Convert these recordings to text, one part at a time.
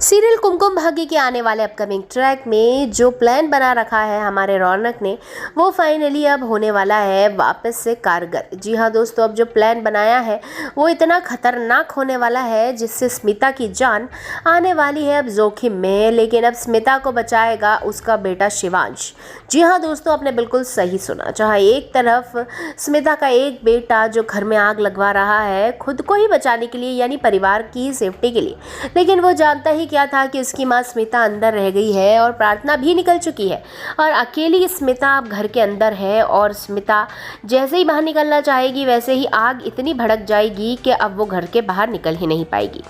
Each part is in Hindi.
सीरियल कुमकुम भाग्य के आने वाले अपकमिंग ट्रैक में जो प्लान बना रखा है हमारे रौनक ने, वो फाइनली अब होने वाला है वापस से कारगर। जी हाँ दोस्तों, अब जो प्लान बनाया है वो इतना खतरनाक होने वाला है जिससे स्मिता की जान आने वाली है अब जोखिम में। लेकिन अब स्मिता को बचाएगा उसका बेटा शिवांश। जी हाँ दोस्तों, आपने बिल्कुल सही सुना। जहाँ एक तरफ स्मिता का एक बेटा जो घर में आग लगवा रहा है खुद को ही बचाने के लिए, यानी परिवार की सेफ्टी के लिए, लेकिन वो जानता ही क्या था कि उसकी माँ स्मिता अंदर रह गई है और प्रार्थना भी निकल चुकी है और अकेली स्मिता अब घर के अंदर है। और स्मिता जैसे ही बाहर निकलना चाहेगी वैसे ही आग इतनी भड़क जाएगी कि अब वो घर के बाहर निकल ही नहीं पाएगी।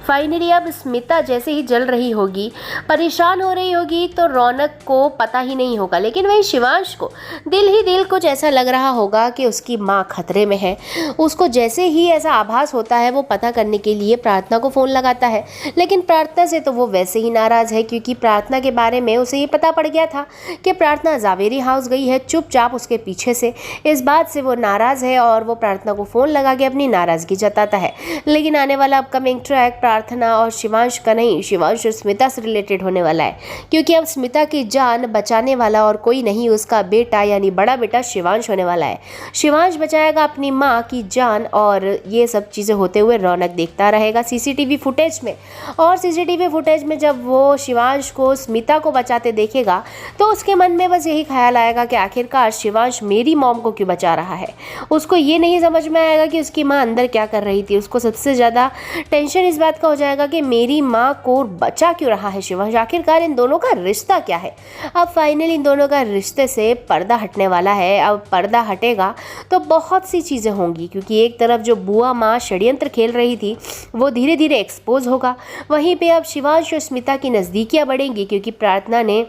फाइनली अब स्मिता जैसे ही जल रही होगी, परेशान हो रही होगी, तो रौनक को पता ही नहीं होगा, लेकिन वही शिवांश को दिल ही दिल कुछ ऐसा लग रहा होगा कि उसकी माँ खतरे में है। उसको जैसे ही ऐसा आभास होता है वो पता करने के लिए प्रार्थना को फ़ोन लगाता है, लेकिन प्रार्थना से तो वो वैसे ही नाराज़ है क्योंकि प्रार्थना के बारे में उसे ये पता पड़ गया था कि प्रार्थना जावेरी हाउस गई है चुपचाप उसके पीछे से। इस बात से वो नाराज़ है और वो प्रार्थना को फ़ोन लगा के अपनी नाराज़गी जताता है। लेकिन आने वाला अपकमिंग ट्रैक प्रार्थना और शिवांश का नहीं, शिवांश और स्मिता से रिलेटेड होने वाला है, क्योंकि अब स्मिता की जान बचाने वाला और कोई नहीं, उसका बेटा यानी बड़ा बेटा शिवांश होने वाला है। शिवांश बचाएगा अपनी माँ की जान और ये सब चीज़ें होते हुए रौनक देखता रहेगा सीसीटीवी फुटेज में। और सीसीटीवी फुटेज में जब वो शिवांश को स्मिता को बचाते देखेगा तो उसके मन में बस यही ख्याल आएगा कि आखिरकार शिवांश मेरी मॉम को क्यों बचा रहा है। उसको ये नहीं समझ में आएगा कि उसकी माँ अंदर क्या कर रही थी। उसको सबसे ज़्यादा टेंशन इस बात का हो जाएगा कि मेरी माँ को बचा क्यों रहा है शिवांश, आखिरकार इन दोनों का रिश्ता क्या है। अब फाइनली इन दोनों का रिश्ते से पर्दा हटने वाला है। अब पर्दा हटेगा तो बहुत सी चीज़ें होंगी, क्योंकि एक तरफ जो बुआ माँ षड्यंत्र खेल रही थी वो धीरे धीरे एक्सपोज होगा। वहीं पे अब शिवांश और स्मिता की नज़दीकियाँ बढ़ेंगी, क्योंकि प्रार्थना ने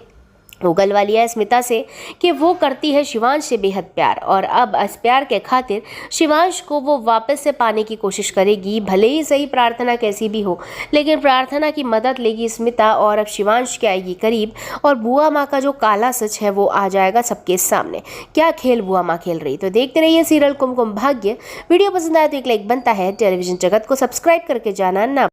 उगलवा लिया है स्मिता से कि वो करती है शिवांश से बेहद प्यार, और अब इस प्यार के खातिर शिवांश को वो वापस से पाने की कोशिश करेगी। भले ही सही प्रार्थना कैसी भी हो, लेकिन प्रार्थना की मदद लेगी स्मिता और अब शिवांश के आएगी करीब और बुआ माँ का जो काला सच है वो आ जाएगा सबके सामने। क्या खेल बुआ माँ खेल रही। तो देखते रहिए सीरियल कुमकुम भाग्य। वीडियो पसंद आए तो एक लाइक बनता है। टेलीविजन जगत को सब्सक्राइब करके जाना ना